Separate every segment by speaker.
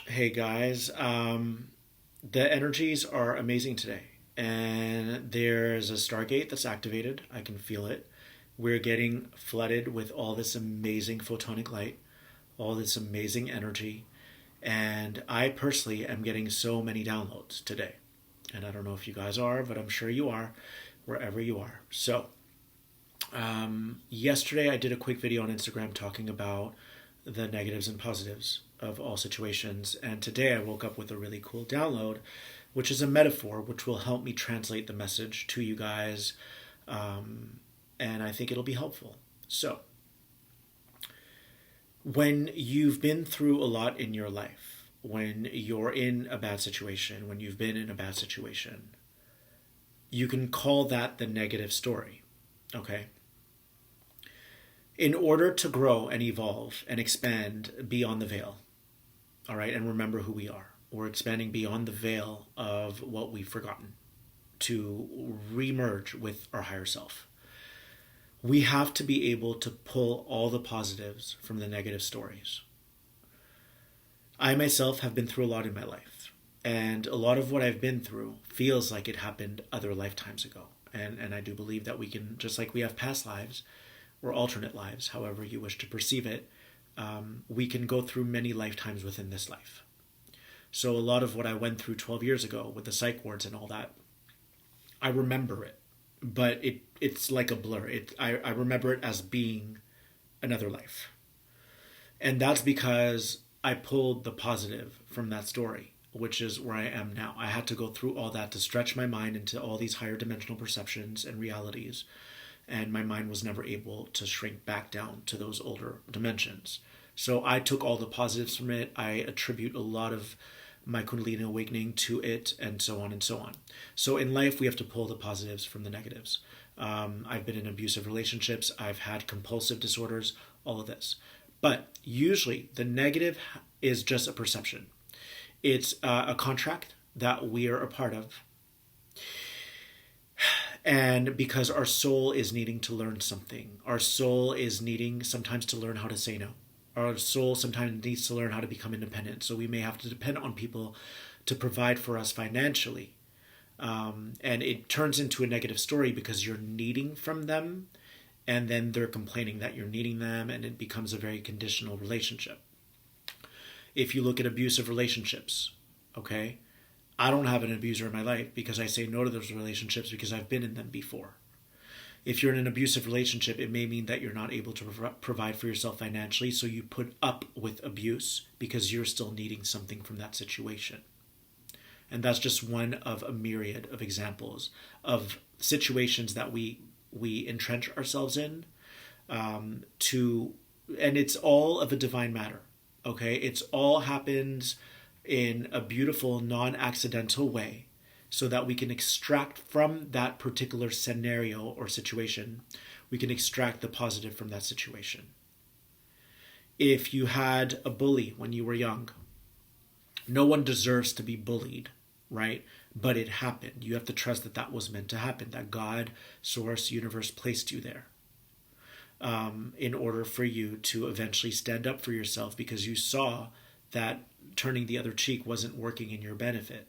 Speaker 1: Hey guys, the energies are amazing today, and there's a Stargate that's activated. I can feel it. We're getting flooded with all this amazing photonic light, all this amazing energy, and I personally am getting so many downloads today. And I don't know if you guys are, but I'm sure you are, wherever you are. Yesterday I did a quick video on Instagram talking about the negatives and positives of all situations. And today I woke up with a really cool download, which is a metaphor which will help me translate the message to you guys. And I think it'll be helpful. So, when you've been through a lot in your life, when you're in a bad situation, when you've been in a bad situation, you can call that the negative story. Okay? In order to grow and evolve and expand beyond the veil, all right, and remember who we are, we're expanding beyond the veil of what we've forgotten to remerge with our higher self. We have to be able to pull all the positives from the negative stories. I myself have been through a lot in my life, and a lot of what I've been through feels like it happened other lifetimes ago. And I do believe that we can, just like we have past lives, or alternate lives, however you wish to perceive it, we can go through many lifetimes within this life. So a lot of what I went through 12 years ago with the psych wards and all that, I remember it, but it's like a blur. I remember it as being another life. And that's because I pulled the positive from that story, which is where I am now. I had to go through all that to stretch my mind into all these higher dimensional perceptions and realities, and my mind was never able to shrink back down to those older dimensions. So I took all the positives from it. I attribute a lot of my Kundalini awakening to it, and so on and so on. So in life, we have to pull the positives from the negatives. I've been in abusive relationships. I've had compulsive disorders, all of this. But usually, the negative is just a perception. It's a contract that we are a part of, and because our soul is needing to learn something, our soul is needing sometimes to learn how to say no. Our soul sometimes needs to learn how to become independent. So we may have to depend on people to provide for us financially. And it turns into a negative story because you're needing from them, and then they're complaining that you're needing them, and it becomes a very conditional relationship. If you look at abusive relationships, okay, I don't have an abuser in my life because I say no to those relationships because I've been in them before. If you're in an abusive relationship, it may mean that you're not able to provide for yourself financially, so you put up with abuse because you're still needing something from that situation. And that's just one of a myriad of examples of situations that we entrench ourselves in, to, and it's all of a divine matter. Okay, it's all happens in a beautiful, non-accidental way, so that we can extract from that particular scenario or situation, we can extract the positive from that situation. If you had a bully when you were young, no one deserves to be bullied, right? But it happened. You have to trust that that was meant to happen, that God, source, universe placed you there, in order for you to eventually stand up for yourself because you saw that turning the other cheek wasn't working in your benefit.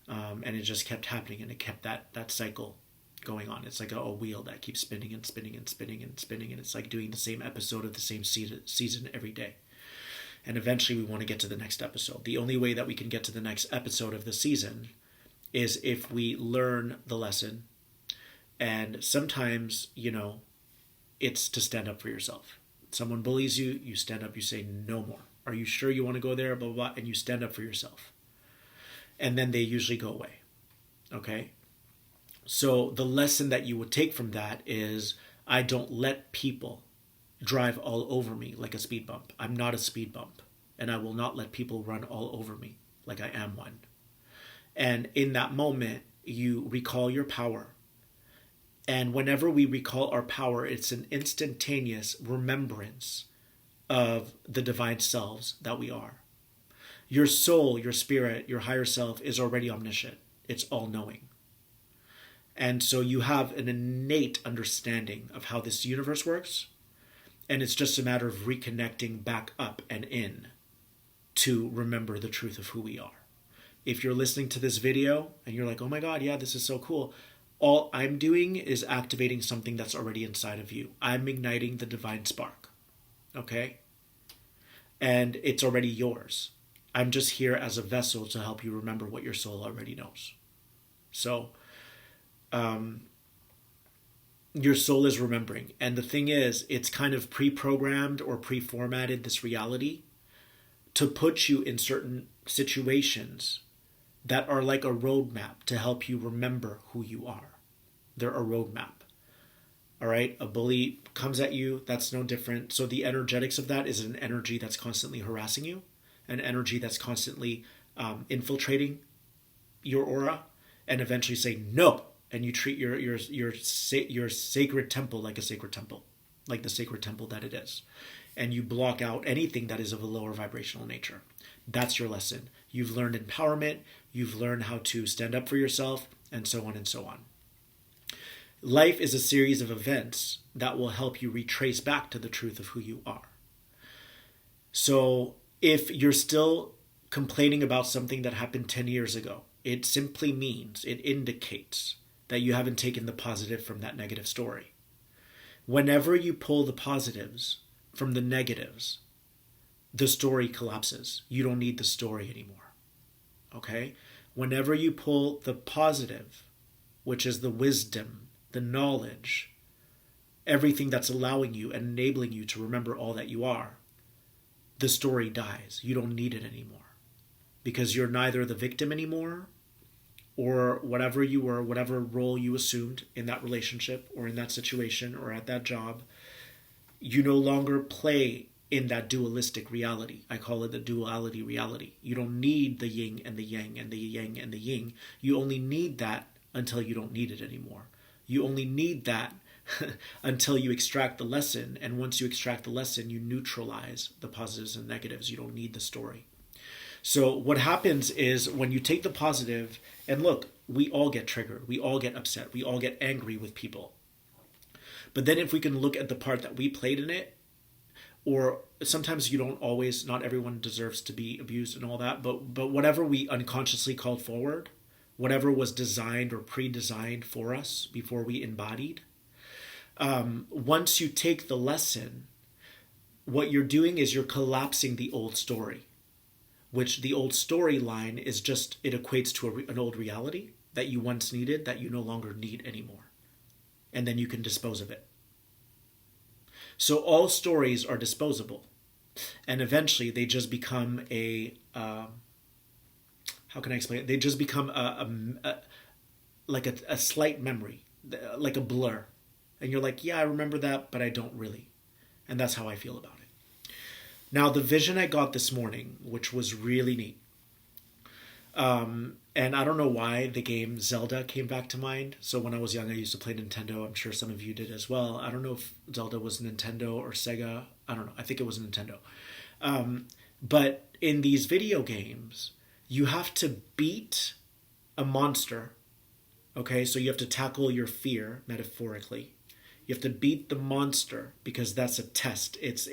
Speaker 1: And it just kept happening, and it kept that cycle going on. It's like a wheel that keeps spinning and spinning and spinning and spinning, and it's like doing the same episode of the same season every day. And eventually we want to get to the next episode. The only way that we can get to the next episode of the season is if we learn the lesson. And sometimes, it's to stand up for yourself. Someone bullies you, you stand up, you say no more. Are you sure you want to go there? Blah, blah, blah. And you stand up for yourself. And then they usually go away. Okay? So the lesson that you would take from that is I don't let people drive all over me like a speed bump. I'm not a speed bump. And I will not let people run all over me like I am one. And in that moment, you recall your power. And whenever we recall our power, it's an instantaneous remembrance of the divine selves that we are. Your soul, your spirit, your higher self is already omniscient. It's all-knowing. And so you have an innate understanding of how this universe works, and it's just a matter of reconnecting back up and in. to remember the truth of who we are. If you're listening to this video and you're like, oh my God, yeah, this is so cool. All I'm doing is activating something that's already inside of you. I'm igniting the divine spark. Okay? And it's already yours. I'm just here as a vessel to help you remember what your soul already knows. So, your soul is remembering. And the thing is, it's kind of pre-programmed or pre-formatted this reality to put you in certain situations that are like a roadmap to help you remember who you are. They're a roadmap. All right? A bully comes at you, that's no different. So the energetics of that is an energy that's constantly harassing you, an energy that's constantly infiltrating your aura, and eventually say no. And you treat your sacred temple like a sacred temple, like the sacred temple that it is. And you block out anything that is of a lower vibrational nature. That's your lesson. You've learned empowerment. You've learned how to stand up for yourself, and so on and so on. Life is a series of events that will help you retrace back to the truth of who you are. So if you're still complaining about something that happened 10 years ago, it simply means, it indicates that you haven't taken the positive from that negative story. Whenever you pull the positives from the negatives, the story collapses. You don't need the story anymore. Okay? Whenever you pull the positive, which is the wisdom, the knowledge, everything that's allowing you and enabling you to remember all that you are, the story dies. You don't need it anymore. Because you're neither the victim anymore, or whatever you were, whatever role you assumed in that relationship or in that situation or at that job, you no longer play in that dualistic reality. I call it the duality reality. You don't need the yin and the yang and the yang and the yin. You only need that until you don't need it anymore. You only need that until you extract the lesson. And once you extract the lesson, you neutralize the positives and negatives. You don't need the story. So what happens is when you take the positive, and look, we all get triggered. We all get upset. We all get angry with people. But then if we can look at the part that we played in it, or sometimes you don't always, not everyone deserves to be abused and all that, but whatever we unconsciously called forward, whatever was designed or pre-designed for us before we embodied, once you take the lesson, what you're doing is you're collapsing the old story, which the old storyline is just, it equates to an old reality that you once needed that you no longer need anymore. And then you can dispose of it. So all stories are disposable. And eventually they just become how can I explain it? They just become like a slight memory, like a blur. And you're like, yeah, I remember that, but I don't really. And that's how I feel about it. Now, the vision I got this morning, which was really neat, and I don't know why the game Zelda came back to mind. So when I was young, I used to play Nintendo. I'm sure some of you did as well. I don't know if Zelda was Nintendo or Sega. I don't know. I think it was Nintendo. But in these video games, you have to beat a monster. Okay, so you have to tackle your fear, metaphorically. You have to beat the monster because that's a test. It's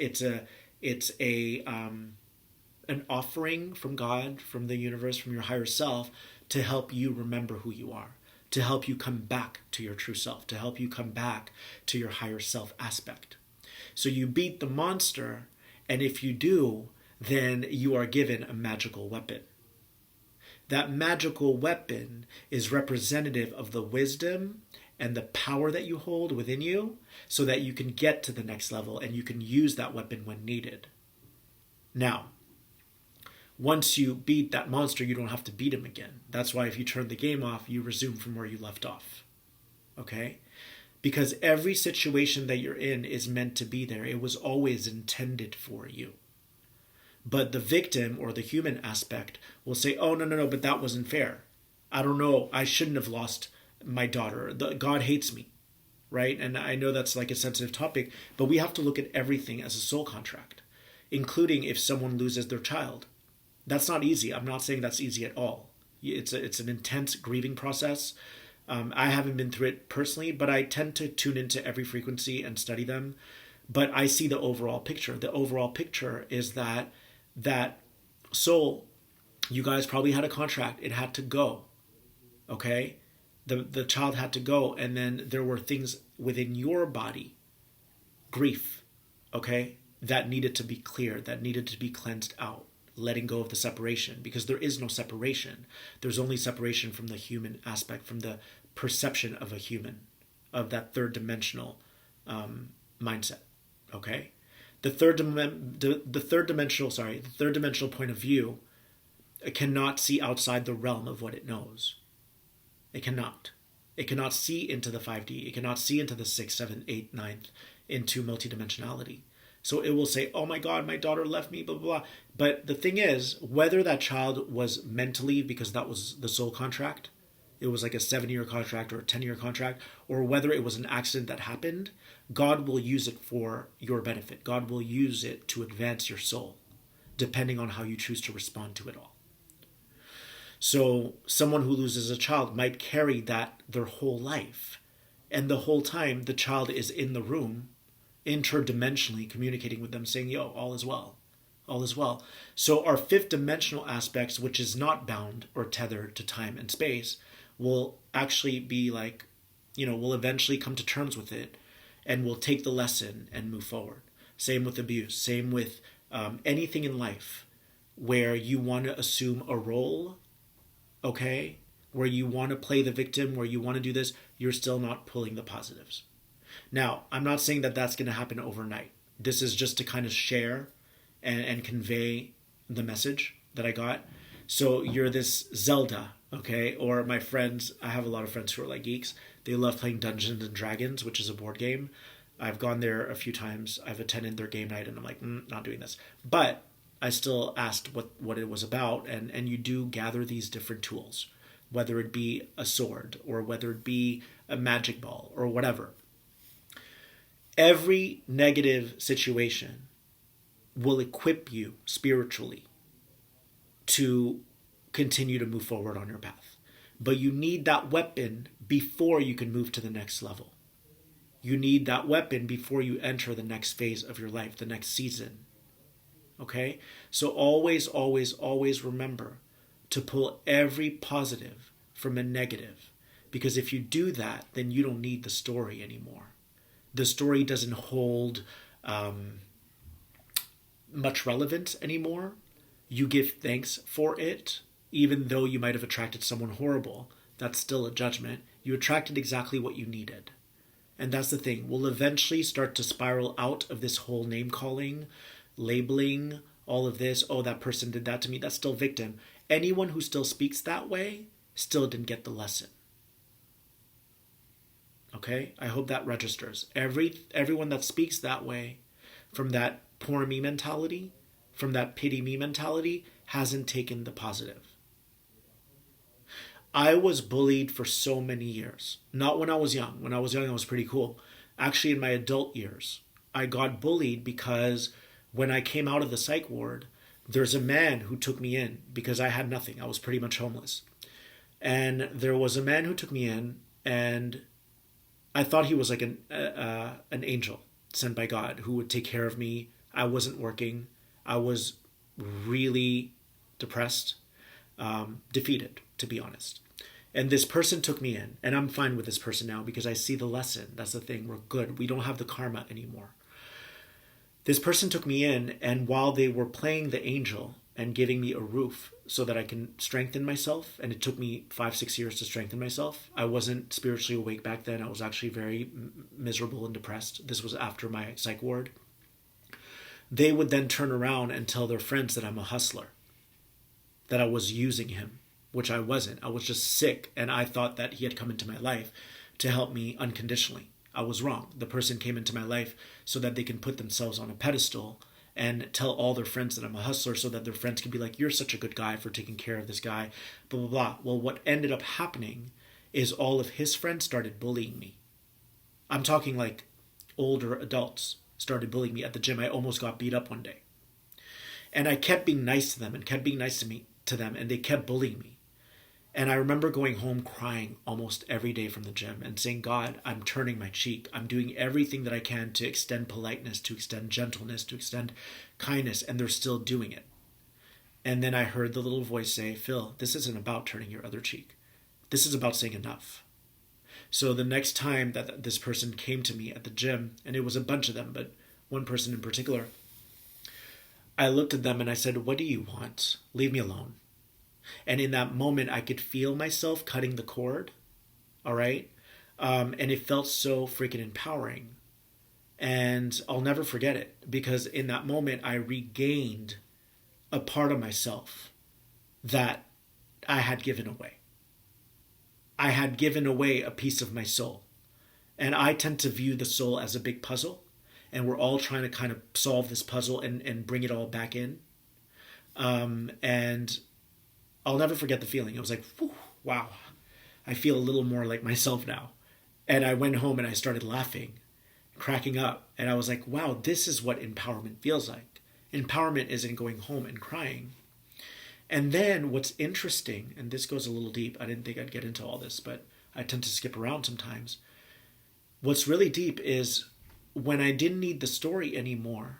Speaker 1: an offering from God, from the universe, from your higher self, to help you remember who you are, to help you come back to your true self, to help you come back to your higher self aspect. So you beat the monster, and if you do, then you are given a magical weapon. That magical weapon is representative of the wisdom and the power that you hold within you so that you can get to the next level and you can use that weapon when needed. Now, once you beat that monster, you don't have to beat him again. That's why if you turn the game off, you resume from where you left off. Okay? Because every situation that you're in is meant to be there. It was always intended for you. But the victim or the human aspect will say, oh, no, but that wasn't fair. I don't know. I shouldn't have lost my daughter. God hates me, right? And I know that's like a sensitive topic, but we have to look at everything as a soul contract, including if someone loses their child. That's not easy. I'm not saying that's easy at all. It's an intense grieving process. I haven't been through it personally, but I tend to tune into every frequency and study them. But I see the overall picture. The overall picture is that soul, you guys probably had a contract. It had to go. Okay? The child had to go, and then there were things within your body, grief, okay, that needed to be cleared, that needed to be cleansed out, letting go of the separation, because there is no separation. There's only separation from the human aspect, from the perception of a human, of that third dimensional mindset. Okay, the third dimensional point of view cannot see outside the realm of what it knows. It cannot. It cannot see into the 5D. It cannot see into the 6th, 7th, 8th, 9th, into multidimensionality. So it will say, oh my God, my daughter left me, blah, blah, blah. But the thing is, whether that child was meant to leave because that was the soul contract, it was like a 7-year contract or a 10-year contract, or whether it was an accident that happened, God will use it for your benefit. God will use it to advance your soul, depending on how you choose to respond to it all. So someone who loses a child might carry that their whole life. And the whole time the child is in the room, interdimensionally communicating with them, saying, yo, all is well. All is well. So our 5th dimensional aspects, which is not bound or tethered to time and space, will actually be like, we'll eventually come to terms with it, and we'll take the lesson and move forward. Same with abuse. Same with anything in life where you want to assume a role, okay, where you want to play the victim, where you want to do this, you're still not pulling the positives. Now, I'm not saying that that's going to happen overnight. This is just to kind of share and convey the message that I got. So you're this Zelda, okay? Or my friends, I have a lot of friends who are like geeks. They love playing Dungeons and Dragons, which is a board game. I've gone there a few times. I've attended their game night, and I'm like, not doing this. But I still asked what it was about, and you do gather these different tools, whether it be a sword or whether it be a magic ball or whatever. Every negative situation will equip you spiritually to continue to move forward on your path. But you need that weapon before you can move to the next level. You need that weapon before you enter the next phase of your life, the next season. Okay? So always, always, always remember to pull every positive from a negative. Because if you do that, then you don't need the story anymore. The story doesn't hold much relevance anymore. You give thanks for it, even though you might have attracted someone horrible. That's still a judgment. You attracted exactly what you needed. And that's the thing. We'll eventually start to spiral out of this whole name calling, labeling, all of this. Oh, that person did that to me. That's still victim. Anyone who still speaks that way still didn't get the lesson. Okay? I hope that registers. Everyone that speaks that way, from that poor me mentality, from that pity me mentality, hasn't taken the positive. I was bullied for so many years. Not when I was young. When I was young, I was pretty cool. Actually, in my adult years, I got bullied because when I came out of the psych ward, there's a man who took me in because I had nothing. I was pretty much homeless. And there was a man who took me in, and I thought he was like an angel sent by God who would take care of me. I wasn't working. I was really depressed, defeated, to be honest. And this person took me in, and I'm fine with this person now because I see the lesson. That's the thing. We're good. We don't have the karma anymore. This person took me in, and while they were playing the angel and giving me a roof so that I can strengthen myself, and it took me 5-6 years to strengthen myself. I wasn't spiritually awake back then. I was actually very miserable and depressed. This was after my psych ward. They would then turn around and tell their friends that I'm a hustler, that I was using him, which I wasn't. I was just sick, and I thought that he had come into my life to help me unconditionally. I was wrong. The person came into my life so that they can put themselves on a pedestal and tell all their friends that I'm a hustler so that their friends can be like, you're such a good guy for taking care of this guy, blah, blah, blah. Well, what ended up happening is all of his friends started bullying me. I'm talking like older adults started bullying me at the gym. I almost got beat up one day. And I kept being nice to them and kept being nice to them, and they kept bullying me. And I remember going home crying almost every day from the gym and saying, God, I'm turning my cheek. I'm doing everything that I can to extend politeness, to extend gentleness, to extend kindness, and they're still doing it. And then I heard the little voice say, Phil, this isn't about turning your other cheek. This is about saying enough. So the next time that this person came to me at the gym, and it was a bunch of them, but one person in particular, I looked at them and I said, what do you want? Leave me alone. And in that moment, I could feel myself cutting the cord. All right. And it felt so freaking empowering. And I'll never forget it, because in that moment, I regained a part of myself that I had given away. I had given away a piece of my soul. And I tend to view the soul as a big puzzle. And we're all trying to kind of solve this puzzle and bring it all back in. And I'll never forget the feeling. It was like, whew, wow, I feel a little more like myself now. And I went home and I started laughing, cracking up. And I was like, wow, this is what empowerment feels like. Empowerment isn't going home and crying. And then what's interesting, and this goes a little deep, I didn't think I'd get into all this, but I tend to skip around sometimes. What's really deep is when I didn't need the story anymore,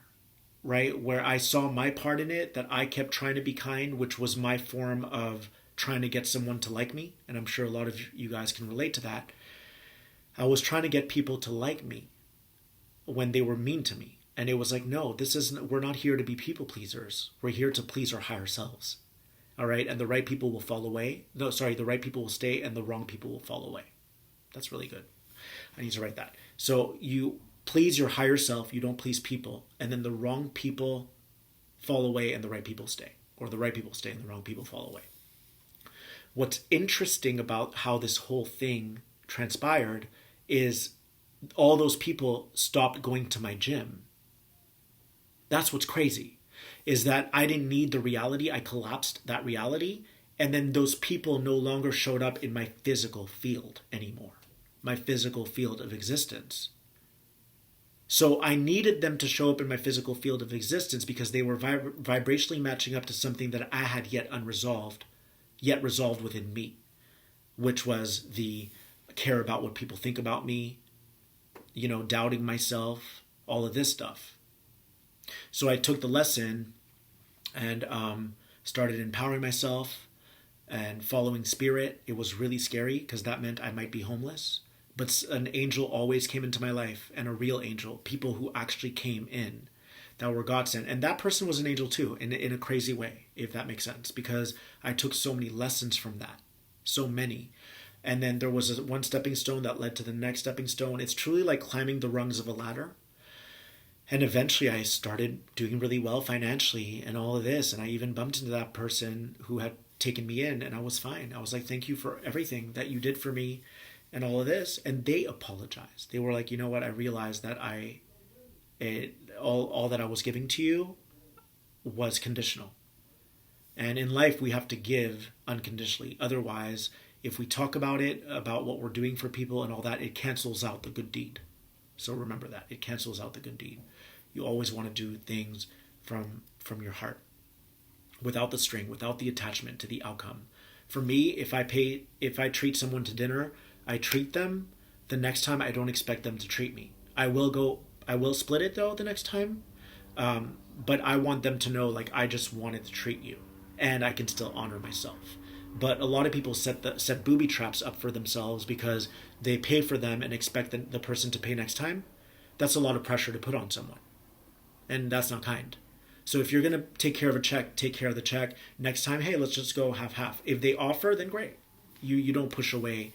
Speaker 1: right? Where I saw my part in it, that I kept trying to be kind, which was my form of trying to get someone to like me. And I'm sure a lot of you guys can relate to that. I was trying to get people to like me when they were mean to me. And it was like, no, we're not here to be people pleasers. We're here to please our higher selves. All right. And the right people will fall away. No, sorry. The right people will stay and the wrong people will fall away. That's really good. I need to write that. So you please your higher self. You don't please people. And then the wrong people fall away and the right people stay. Or the right people stay and the wrong people fall away. What's interesting about how this whole thing transpired is all those people stopped going to my gym. That's what's crazy, is that I didn't need the reality. I collapsed that reality. And then those people no longer showed up in my physical field anymore, my physical field of existence. So I needed them to show up in my physical field of existence because they were vibrationally matching up to something that I had yet resolved within me, which was the care about what people think about me, doubting myself, all of this stuff. So I took the lesson and started empowering myself and following spirit. It was really scary because that meant I might be homeless. But an angel always came into my life, and a real angel, people who actually came in that were God sent. And that person was an angel too, in a crazy way, if that makes sense, because I took so many lessons from that, so many. And then there was one stepping stone that led to the next stepping stone. It's truly like climbing the rungs of a ladder. And eventually I started doing really well financially and all of this. And I even bumped into that person who had taken me in, and I was fine. I was like, thank you for everything that you did for me and all of this. And they apologized. They were like, you know what? I realized that all that I was giving to you was conditional. And in life, we have to give unconditionally. Otherwise, if we talk about it, about what we're doing for people and all that, it cancels out the good deed. So remember that. It cancels out the good deed. You always want to do things from your heart, without the string, without the attachment to the outcome. For me, if I treat someone to dinner, I treat them. The next time, I don't expect them to treat me. I will split it though the next time. But I want them to know, like, I just wanted to treat you, and I can still honor myself. But a lot of people set booby traps up for themselves because they pay for them and expect the person to pay next time. That's a lot of pressure to put on someone. And that's not kind. So if you're going to take care of a check, take care of the check. Next time, hey, let's just go half-half. If they offer, then great. You don't push away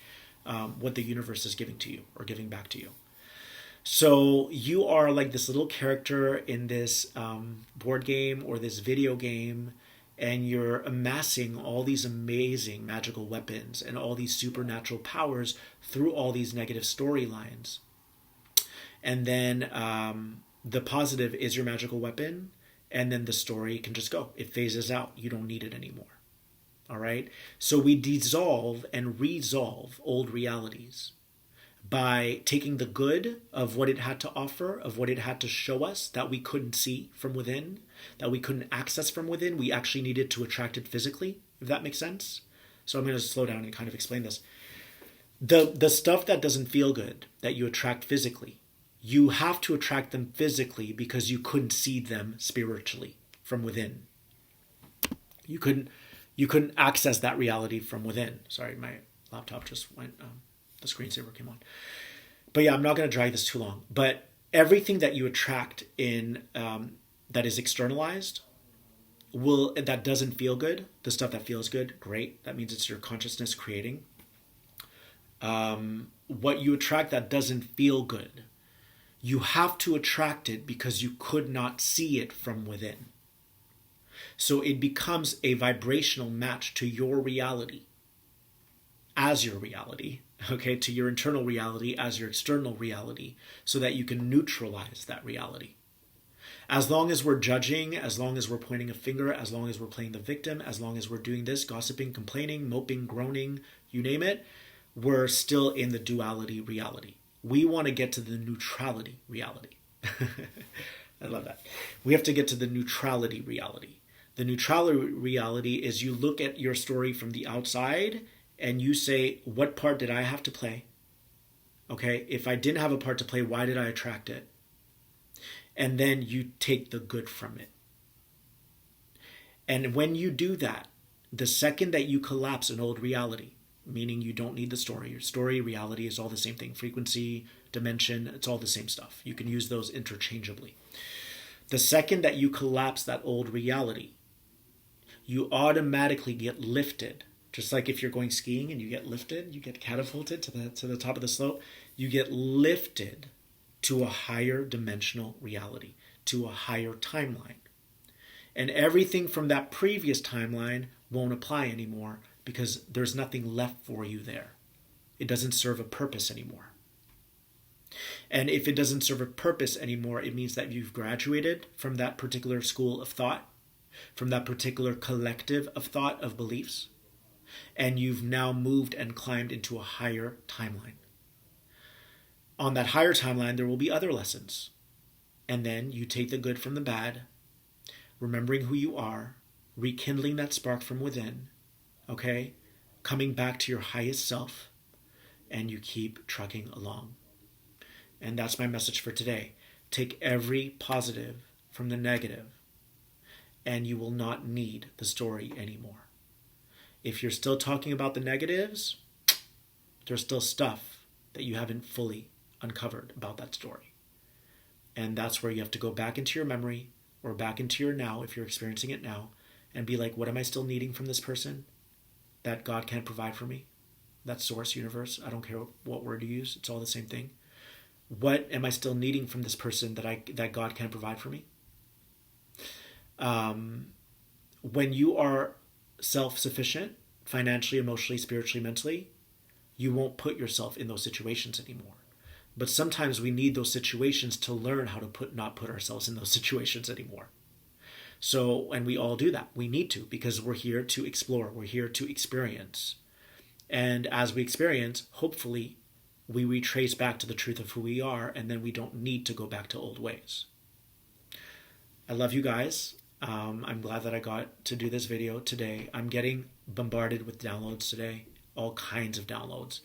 Speaker 1: what the universe is giving to you or giving back to you. So you are like this little character in this board game or this video game, and you're amassing all these amazing magical weapons and all these supernatural powers through all these negative storylines. And then the positive is your magical weapon, and then the story can just go. It phases out. You don't need it anymore. All right? So we dissolve and resolve old realities by taking the good of what it had to offer, of what it had to show us that we couldn't see from within, that we couldn't access from within. We actually needed to attract it physically, if that makes sense. So I'm going to slow down and kind of explain this. The stuff that doesn't feel good, that you attract physically, you have to attract them physically because you couldn't see them spiritually from within. You couldn't access that reality from within. Sorry, my laptop just went, the screensaver came on. But yeah, I'm not going to drag this too long. But everything that you attract in that is externalized that doesn't feel good, the stuff that feels good, great. That means it's your consciousness creating. What you attract that doesn't feel good, you have to attract it because you could not see it from within. So it becomes a vibrational match to your reality as your reality, okay, to your internal reality as your external reality, so that you can neutralize that reality. As long as we're judging, as long as we're pointing a finger, as long as we're playing the victim, as long as we're doing this, gossiping, complaining, moping, groaning, you name it, we're still in the duality reality. We want to get to the neutrality reality. I love that. We have to get to the neutrality reality. The neutrality reality is you look at your story from the outside and you say, what part did I have to play? Okay, if I didn't have a part to play, why did I attract it? And then you take the good from it. And when you do that, the second that you collapse an old reality, meaning you don't need the story, your story, reality is all the same thing. Frequency, dimension, it's all the same stuff. You can use those interchangeably. The second that you collapse that old reality, you automatically get lifted. Just like if you're going skiing and you get lifted, you get catapulted to the top of the slope, you get lifted to a higher dimensional reality, to a higher timeline. And everything from that previous timeline won't apply anymore because there's nothing left for you there. It doesn't serve a purpose anymore. And if it doesn't serve a purpose anymore, it means that you've graduated from that particular school of thought, from that particular collective of thought, of beliefs, and you've now moved and climbed into a higher timeline. On that higher timeline, there will be other lessons. And then you take the good from the bad, remembering who you are, rekindling that spark from within, okay? Coming back to your highest self, and you keep trucking along. And that's my message for today. Take every positive from the negative, and you will not need the story anymore. If you're still talking about the negatives, there's still stuff that you haven't fully uncovered about that story. And that's where you have to go back into your memory or back into your now, if you're experiencing it now, and be like, what am I still needing from this person that God can't provide for me? That source, universe, I don't care what word you use, it's all the same thing. What am I still needing from this person that God can't provide for me? When you are self-sufficient, financially, emotionally, spiritually, mentally, you won't put yourself in those situations anymore. But sometimes we need those situations to learn how to not put ourselves in those situations anymore. So, and we all do that. We need to, because we're here to explore. We're here to experience. And as we experience, hopefully, we retrace back to the truth of who we are, and then we don't need to go back to old ways. I love you guys. I'm glad that I got to do this video today. I'm getting bombarded with downloads today, all kinds of downloads.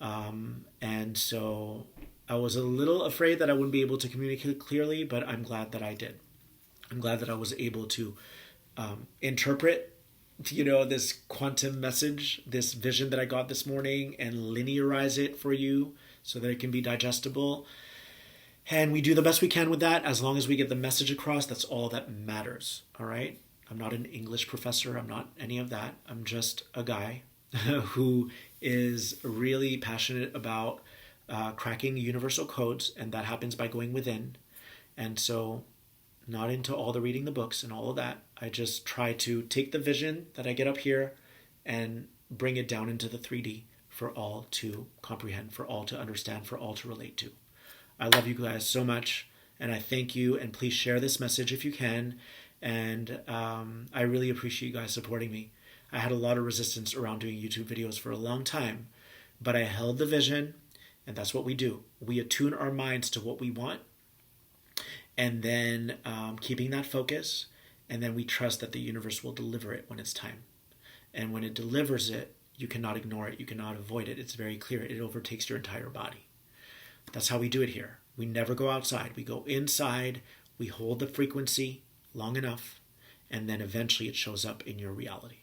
Speaker 1: And so I was a little afraid that I wouldn't be able to communicate clearly, but I'm glad that I did. I'm glad that I was able to interpret, this quantum message, this vision that I got this morning, and linearize it for you so that it can be digestible. And we do the best we can with that. As long as we get the message across, that's all that matters. All right? I'm not an English professor. I'm not any of that. I'm just a guy who is really passionate about cracking universal codes, and that happens by going within. And so, not into all the reading the books and all of that. I just try to take the vision that I get up here and bring it down into the 3D for all to comprehend, for all to understand, for all to relate to. I love you guys so much, and I thank you, and please share this message if you can. And I really appreciate you guys supporting me. I had a lot of resistance around doing YouTube videos for a long time, but I held the vision, and that's what we do. We attune our minds to what we want, and then keeping that focus, and then we trust that the universe will deliver it when it's time. And when it delivers it, you cannot ignore it. You cannot avoid it. It's very clear. It overtakes your entire body. That's how we do it here. We never go outside. We go inside. We hold the frequency long enough, and then eventually it shows up in your reality.